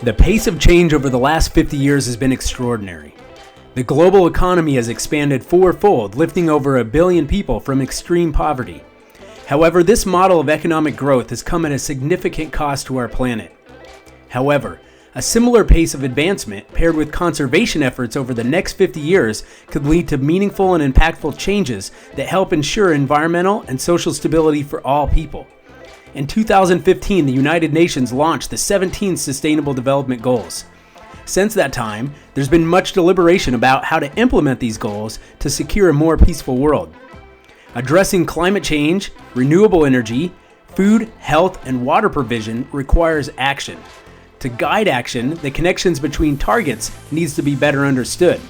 The pace of change over the last 50 years has been extraordinary. The global economy has expanded fourfold, lifting over 1 billion people from extreme poverty. However, this model of economic growth has come at a significant cost to our planet. However, a similar pace of advancement paired with conservation efforts over the next 50 years could lead to meaningful and impactful changes that help ensure environmental and social stability for all people. In 2015, the United Nations launched the 17 Sustainable Development Goals. Since that time, there's been much deliberation about how to implement these goals to secure a more peaceful world. Addressing climate change, renewable energy, food, health, and water provision requires action. To guide action, the connections between targets needs to be better understood.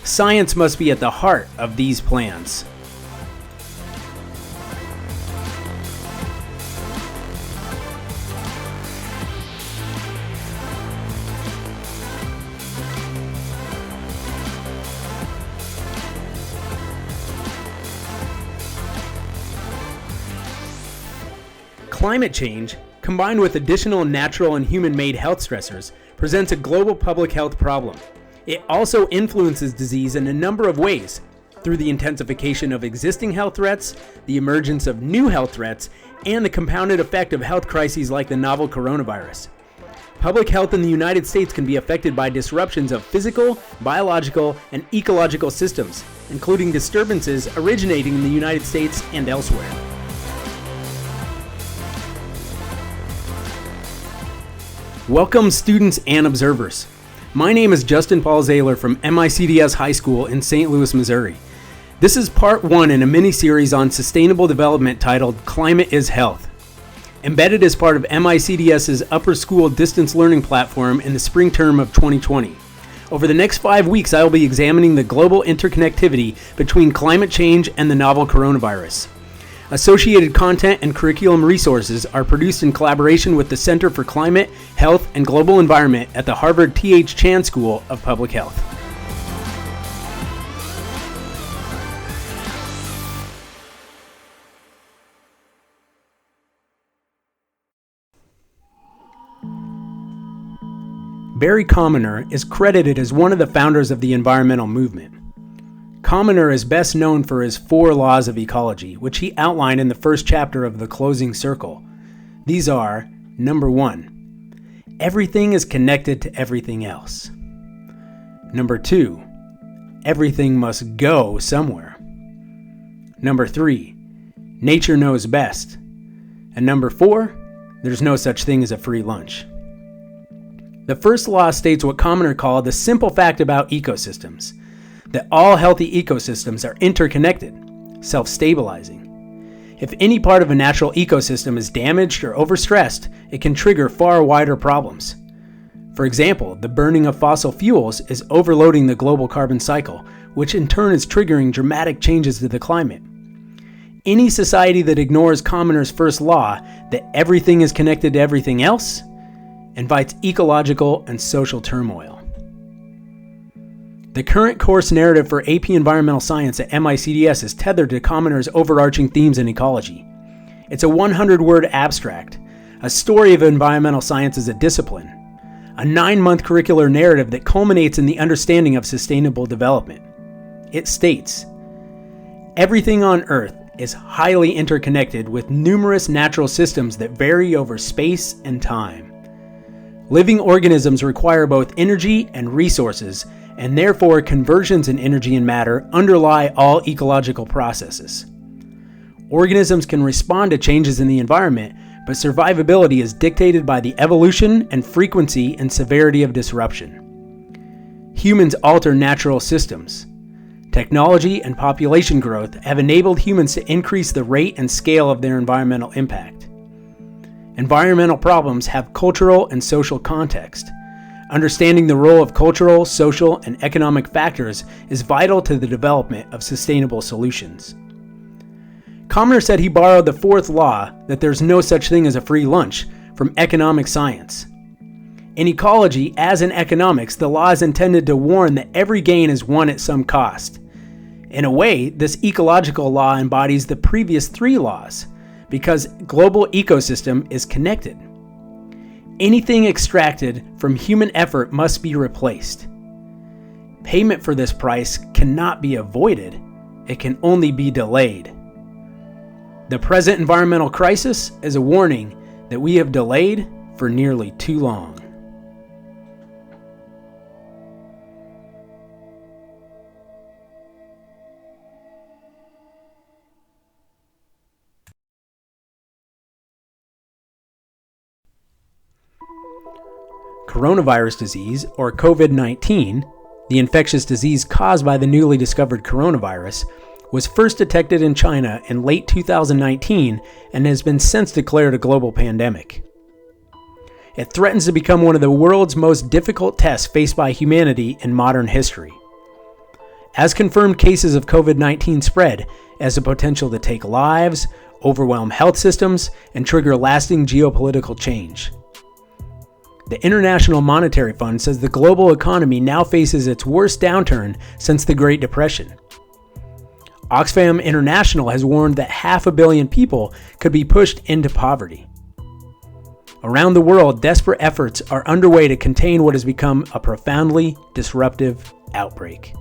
Science must be at the heart of these plans. Climate change, combined with additional natural and human-made health stressors, presents a global public health problem. It also influences disease in a number of ways, through the intensification of existing health threats, the emergence of new health threats, and the compounded effect of health crises like the novel coronavirus. Public health in the United States can be affected by disruptions of physical, biological, and ecological systems, including disturbances originating in the United States and elsewhere. Welcome, students and observers. My name is Justin Paul Zahler from MICDS High School in St. Louis, Missouri. This is part 1 in a mini-series on sustainable development titled Climate is Health. Embedded as part of MICDS's upper school distance learning platform in the spring term of 2020. Over the next 5 weeks, I will be examining the global interconnectivity between climate change and the novel coronavirus. Associated content and curriculum resources are produced in collaboration with the Center for Climate, Health, and Global Environment at the Harvard T.H. Chan School of Public Health. Barry Commoner is credited as one of the founders of the environmental movement. Commoner is best known for his 4 laws of ecology, which he outlined in the first chapter of The Closing Circle. These are, number 1, everything is connected to everything else. Number 2, everything must go somewhere. Number 3, nature knows best. And number 4, there's no such thing as a free lunch. The first law states what Commoner called the simple fact about ecosystems, that all healthy ecosystems are interconnected, self-stabilizing. If any part of a natural ecosystem is damaged or overstressed, it can trigger far wider problems. For example, the burning of fossil fuels is overloading the global carbon cycle, which in turn is triggering dramatic changes to the climate. Any society that ignores Commoner's first law, that everything is connected to everything else, invites ecological and social turmoil. The current course narrative for AP Environmental Science at MICDS is tethered to Commoner's overarching themes in ecology. It's a 100-word abstract, a story of environmental science as a discipline, a 9-month curricular narrative that culminates in the understanding of sustainable development. It states, everything on Earth is highly interconnected with numerous natural systems that vary over space and time. Living organisms require both energy and resources, and therefore conversions in energy and matter underlie all ecological processes. Organisms can respond to changes in the environment, but survivability is dictated by the evolution and frequency and severity of disruption. Humans alter natural systems. Technology and population growth have enabled humans to increase the rate and scale of their environmental impact. Environmental problems have cultural and social context. Understanding the role of cultural, social, and economic factors is vital to the development of sustainable solutions. Commoner said he borrowed the 4th law, that there's no such thing as a free lunch, from economic science. In ecology, as in economics, the law is intended to warn that every gain is won at some cost. In a way, this ecological law embodies the previous 3 laws, because global ecosystem is connected. Anything extracted from human effort must be replaced. Payment for this price cannot be avoided, it can only be delayed. The present environmental crisis is a warning that we have delayed for nearly too long. Coronavirus disease, or COVID-19, the infectious disease caused by the newly discovered coronavirus, was first detected in China in late 2019 and has been since declared a global pandemic. It threatens to become one of the world's most difficult tests faced by humanity in modern history. As confirmed cases of COVID-19 spread, it has the potential to take lives, overwhelm health systems, and trigger lasting geopolitical change. The International Monetary Fund says the global economy now faces its worst downturn since the Great Depression. Oxfam International has warned that 500 million people could be pushed into poverty. Around the world, desperate efforts are underway to contain what has become a profoundly disruptive outbreak.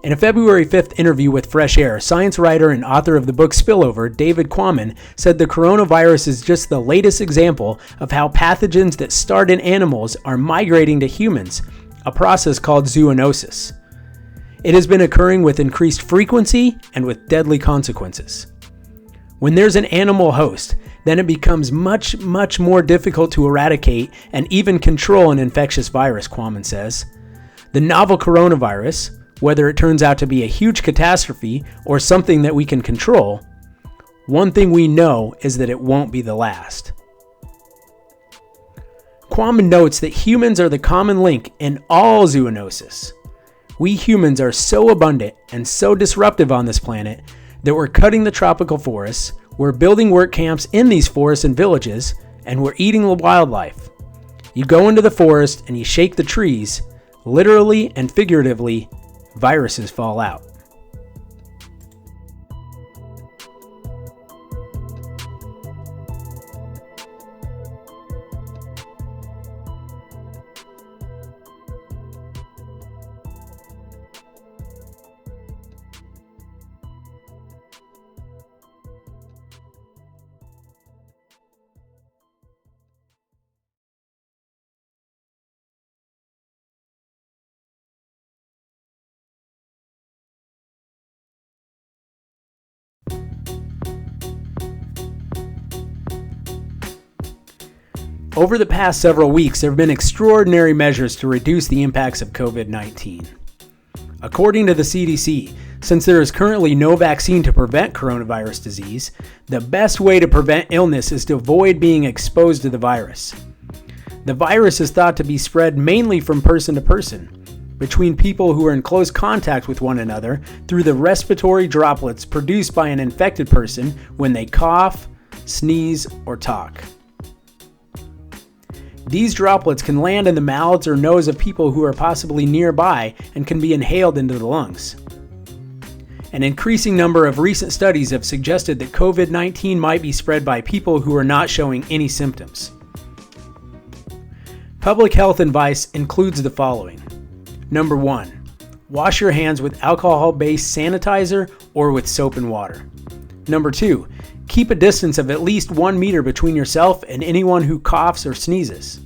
In a February 5th interview with Fresh Air, science writer and author of the book Spillover, David Quammen, said the coronavirus is just the latest example of how pathogens that start in animals are migrating to humans, a process called zoonosis. It has been occurring with increased frequency and with deadly consequences. When there's an animal host, then it becomes much more difficult to eradicate and even control an infectious virus, Quammen says. The novel coronavirus, whether it turns out to be a huge catastrophe or something that we can control, one thing we know is that it won't be the last. Quammen notes that humans are the common link in all zoonosis. We humans are so abundant and so disruptive on this planet that we're cutting the tropical forests, we're building work camps in these forests and villages, and we're eating the wildlife. You go into the forest and you shake the trees, literally and figuratively, viruses fall out. Over the past several weeks, there have been extraordinary measures to reduce the impacts of COVID-19. According to the CDC, since there is currently no vaccine to prevent coronavirus disease, the best way to prevent illness is to avoid being exposed to the virus. The virus is thought to be spread mainly from person to person, between people who are in close contact with one another through the respiratory droplets produced by an infected person when they cough, sneeze, or talk. These droplets can land in the mouths or nose of people who are possibly nearby and can be inhaled into the lungs. An increasing number of recent studies have suggested that COVID-19 might be spread by people who are not showing any symptoms. Public health advice includes the following. Number 1, wash your hands with alcohol-based sanitizer or with soap and water. Number 2, keep a distance of at least 1 meter between yourself and anyone who coughs or sneezes.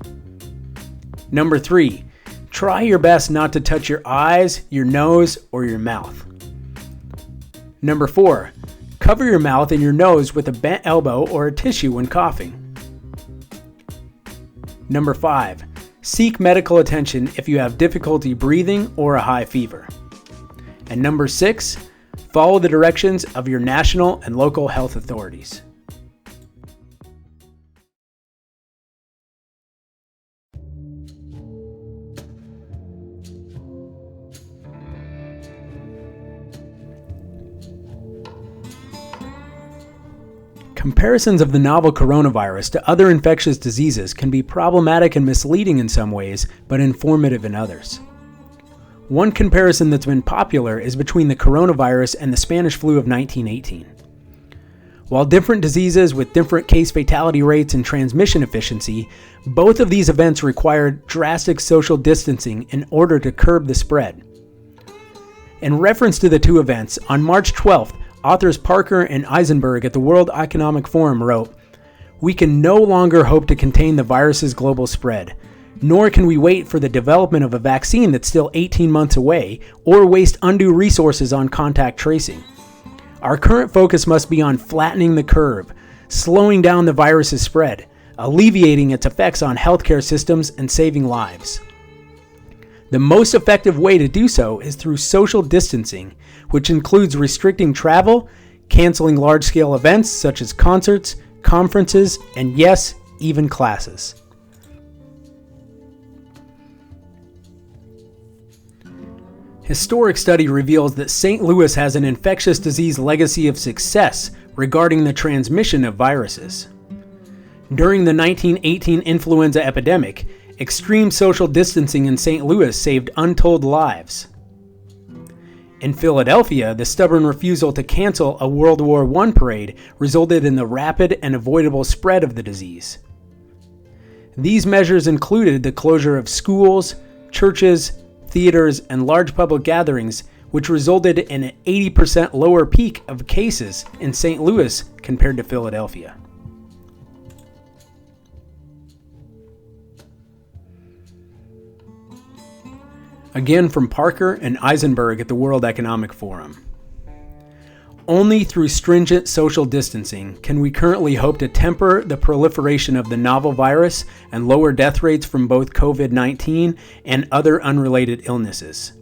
Number 3, try your best not to touch your eyes, your nose, or your mouth. Number 4, cover your mouth and your nose with a bent elbow or a tissue when coughing. Number 5, seek medical attention if you have difficulty breathing or a high fever. And number 6, follow the directions of your national and local health authorities. Comparisons of the novel coronavirus to other infectious diseases can be problematic and misleading in some ways, but informative in others. One comparison that's been popular is between the coronavirus and the Spanish flu of 1918. While different diseases with different case fatality rates and transmission efficiency, both of these events required drastic social distancing in order to curb the spread. In reference to the two events, on March 12th, authors Parker and Eisenberg at the World Economic Forum wrote, "We can no longer hope to contain the virus's global spread, nor can we wait for the development of a vaccine that's still 18 months away or waste undue resources on contact tracing. Our current focus must be on flattening the curve, slowing down the virus's spread, alleviating its effects on healthcare systems, and saving lives. The most effective way to do so is through social distancing, which includes restricting travel, canceling large-scale events such as concerts, conferences, and yes, even classes." Historic study reveals that St. Louis has an infectious disease legacy of success regarding the transmission of viruses. During the 1918 influenza epidemic, extreme social distancing in St. Louis saved untold lives. In Philadelphia, the stubborn refusal to cancel a World War I parade resulted in the rapid and avoidable spread of the disease. These measures included the closure of schools, churches, theaters, and large public gatherings, which resulted in an 80% lower peak of cases in St. Louis compared to Philadelphia. Again from Parker and Eisenberg at the World Economic Forum. Only through stringent social distancing can we currently hope to temper the proliferation of the novel virus and lower death rates from both COVID-19 and other unrelated illnesses.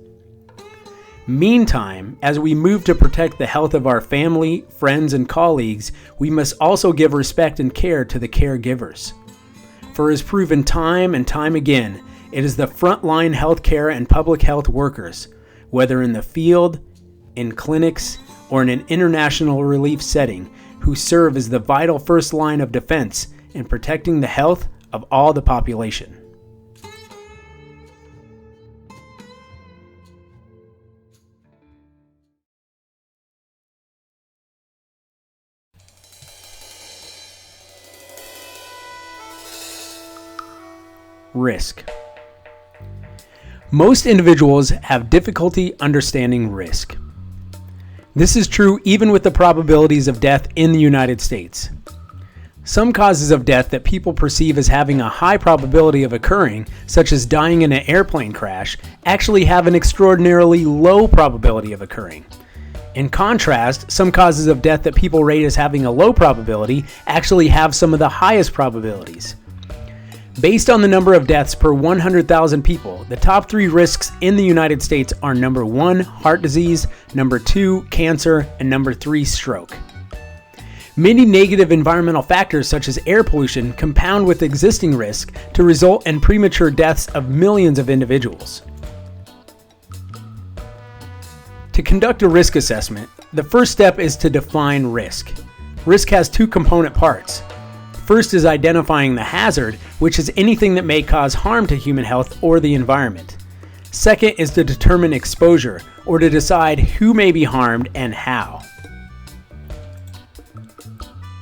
Meantime, as we move to protect the health of our family, friends, and colleagues, we must also give respect and care to the caregivers. For as proven time and time again, it is the frontline healthcare and public health workers, whether in the field, in clinics, or in an international relief setting, who serve as the vital first line of defense in protecting the health of all the population. Risk. Most individuals have difficulty understanding risk. This is true even with the probabilities of death in the United States. Some causes of death that people perceive as having a high probability of occurring, such as dying in an airplane crash, actually have an extraordinarily low probability of occurring. In contrast, some causes of death that people rate as having a low probability actually have some of the highest probabilities. Based on the number of deaths per 100,000 people, the top 3 risks in the United States are number 1, heart disease, number 2, cancer, and number 3, stroke. Many negative environmental factors such as air pollution compound with existing risk to result in premature deaths of millions of individuals. To conduct a risk assessment, the first step is to define risk. Risk has 2 component parts. First is identifying the hazard, which is anything that may cause harm to human health or the environment. Second is to determine exposure, or to decide who may be harmed and how.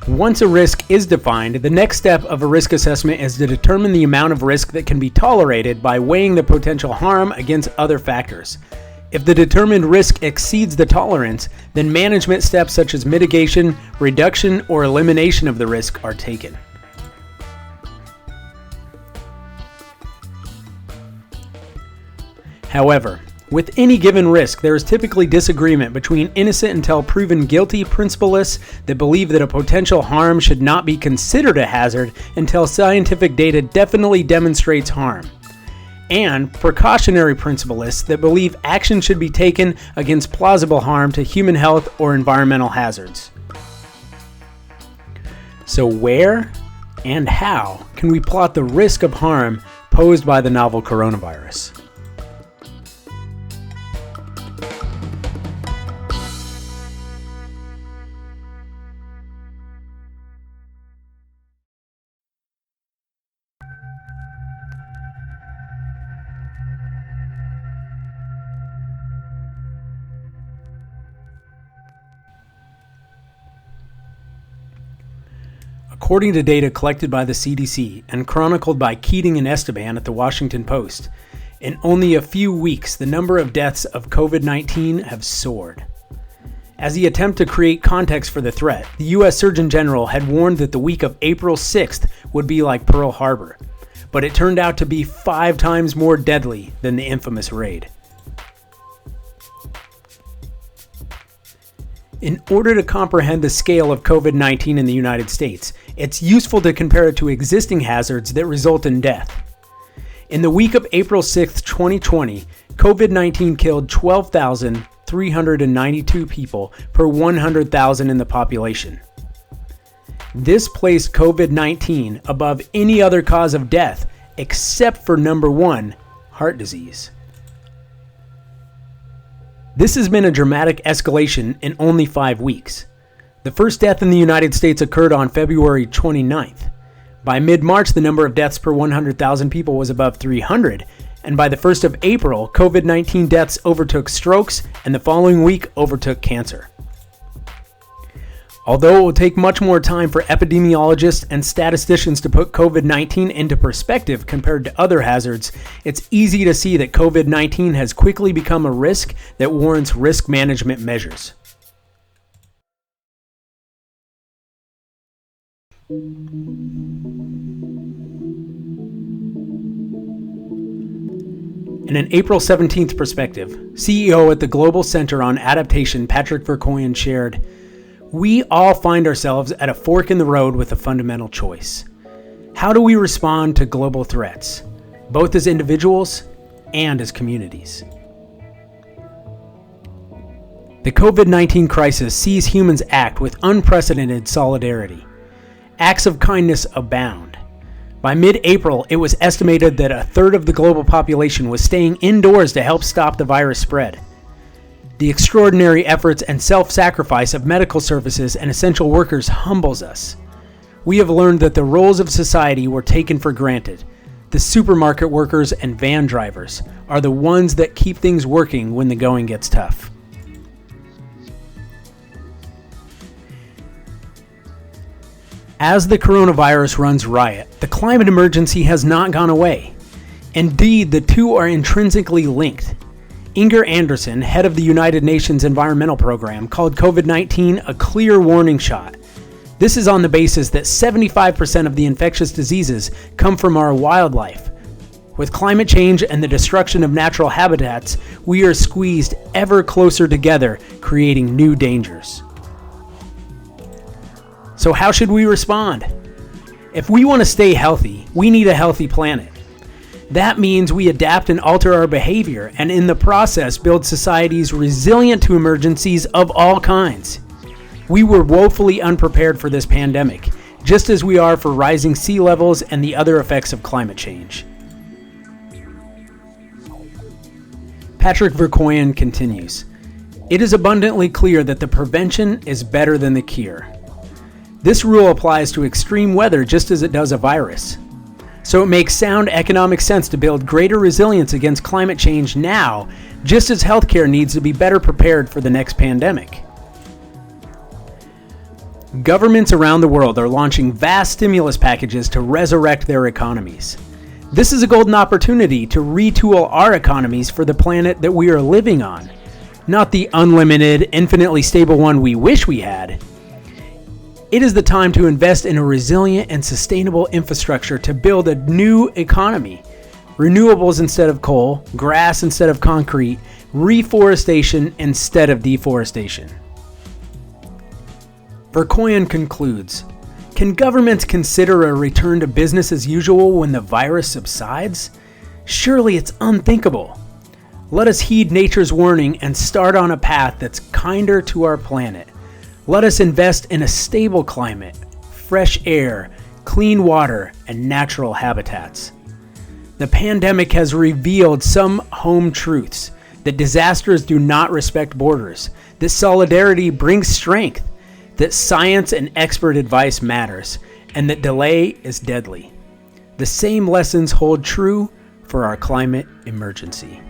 Once a risk is defined, the next step of a risk assessment is to determine the amount of risk that can be tolerated by weighing the potential harm against other factors. If the determined risk exceeds the tolerance, then management steps such as mitigation, reduction, or elimination of the risk are taken. However, with any given risk, there is typically disagreement between innocent until proven guilty principalists that believe that a potential harm should not be considered a hazard until scientific data definitely demonstrates harm, and precautionary principalists that believe action should be taken against plausible harm to human health or environmental hazards. So where and how can we plot the risk of harm posed by the novel coronavirus? According to data collected by the CDC and chronicled by Keating and Esteban at the Washington Post, in only a few weeks, the number of deaths of COVID-19 have soared. As he attempted to create context for the threat, the U.S. Surgeon General had warned that the week of April 6th would be like Pearl Harbor, but it turned out to be 5 times more deadly than the infamous raid. In order to comprehend the scale of COVID-19 in the United States, it's useful to compare it to existing hazards that result in death. In the week of April 6, 2020, COVID-19 killed 12,392 people per 100,000 in the population. This placed COVID-19 above any other cause of death except for number 1, heart disease. This has been a dramatic escalation in only 5 weeks. The first death in the United States occurred on February 29th. By mid-March, the number of deaths per 100,000 people was above 300, and by the 1st of April, COVID-19 deaths overtook strokes, and the following week overtook cancer. Although it will take much more time for epidemiologists and statisticians to put COVID-19 into perspective compared to other hazards, it's easy to see that COVID-19 has quickly become a risk that warrants risk management measures. In an April 17th perspective, CEO at the Global Center on Adaptation, Patrick Vercoyen, shared, "We all find ourselves at a fork in the road with a fundamental choice. How do we respond to global threats, both as individuals and as communities?" The COVID-19 crisis sees humans act with unprecedented solidarity. Acts of kindness abound. By mid-April, it was estimated that a third of the global population was staying indoors to help stop the virus spread. The extraordinary efforts and self-sacrifice of medical services and essential workers humbles us. We have learned that the roles of society were taken for granted. The supermarket workers and van drivers are the ones that keep things working when the going gets tough. As the coronavirus runs riot, the climate emergency has not gone away. Indeed, the two are intrinsically linked. Inger Anderson, head of the United Nations Environmental Program, called COVID-19 a clear warning shot. This is on the basis that 75% of the infectious diseases come from our wildlife. With climate change and the destruction of natural habitats, we are squeezed ever closer together, creating new dangers. So how should we respond? If we want to stay healthy, we need a healthy planet. That means we adapt and alter our behavior, and in the process build societies resilient to emergencies of all kinds. We were woefully unprepared for this pandemic, just as we are for rising sea levels and the other effects of climate change. Patrick Vercoyen continues, "It is abundantly clear that the prevention is better than the cure. This rule applies to extreme weather just as it does a virus. So it makes sound economic sense to build greater resilience against climate change now, just as healthcare needs to be better prepared for the next pandemic." Governments around the world are launching vast stimulus packages to resurrect their economies. This is a golden opportunity to retool our economies for the planet that we are living on, not the unlimited, infinitely stable one we wish we had. It is the time to invest in a resilient and sustainable infrastructure to build a new economy. Renewables instead of coal, grass instead of concrete, reforestation instead of deforestation. Vercoyen concludes, "Can governments consider a return to business as usual when the virus subsides? Surely it's unthinkable. Let us heed nature's warning and start on a path that's kinder to our planet. Let us invest in a stable climate, fresh air, clean water, and natural habitats." The pandemic has revealed some home truths: that disasters do not respect borders, that solidarity brings strength, that science and expert advice matters, and that delay is deadly. The same lessons hold true for our climate emergency.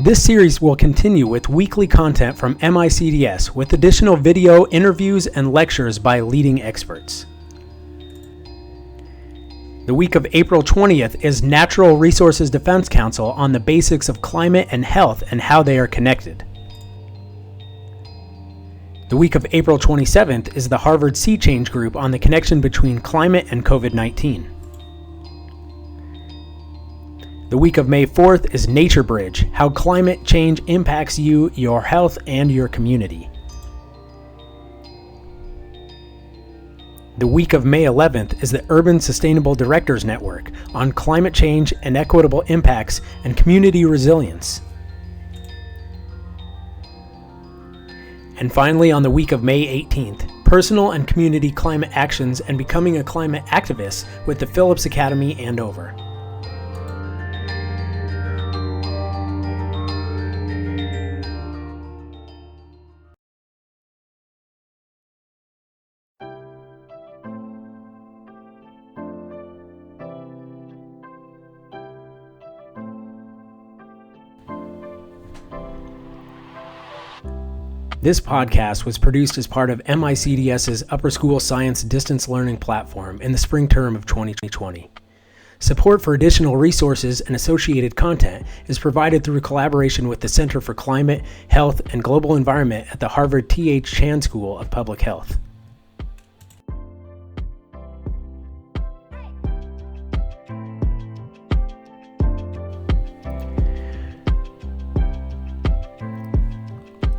This series will continue with weekly content from MICDS with additional video, interviews, and lectures by leading experts. The week of April 20th is Natural Resources Defense Council on the basics of climate and health and how they are connected. The week of April 27th is the Harvard T.H group on the connection between climate and COVID-19. The week of May 4th is Nature Bridge, how climate change impacts you, your health, and your community. The week of May 11th is the Urban Sustainable Directors Network on climate change and equitable impacts and community resilience. And finally, on the week of May 18th, Personal and Community Climate Actions and Becoming a Climate Activist with the Phillips Academy Andover. This podcast was produced as part of MICDS's Upper School Science Distance Learning Platform in the spring term of 2020. Support for additional resources and associated content is provided through collaboration with the Center for Climate, Health, and Global Environment at the Harvard T.H. Chan School of Public Health.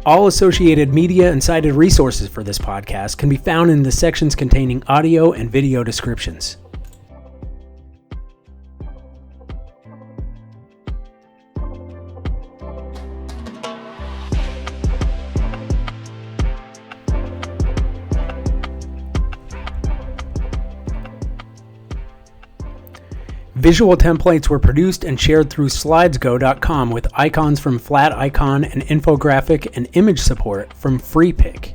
All associated media and cited resources for this podcast can be found in the sections containing audio and video descriptions. Visual templates were produced and shared through slidesgo.com with icons from Flaticon and infographic and image support from Freepik.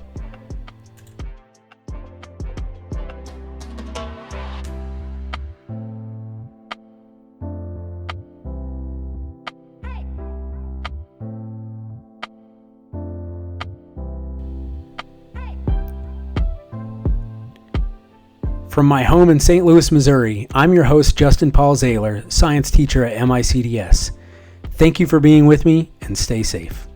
From my home in St. Louis, Missouri, I'm your host, Justin Paul Zahler, science teacher at MICDS. Thank you for being with me, and stay safe.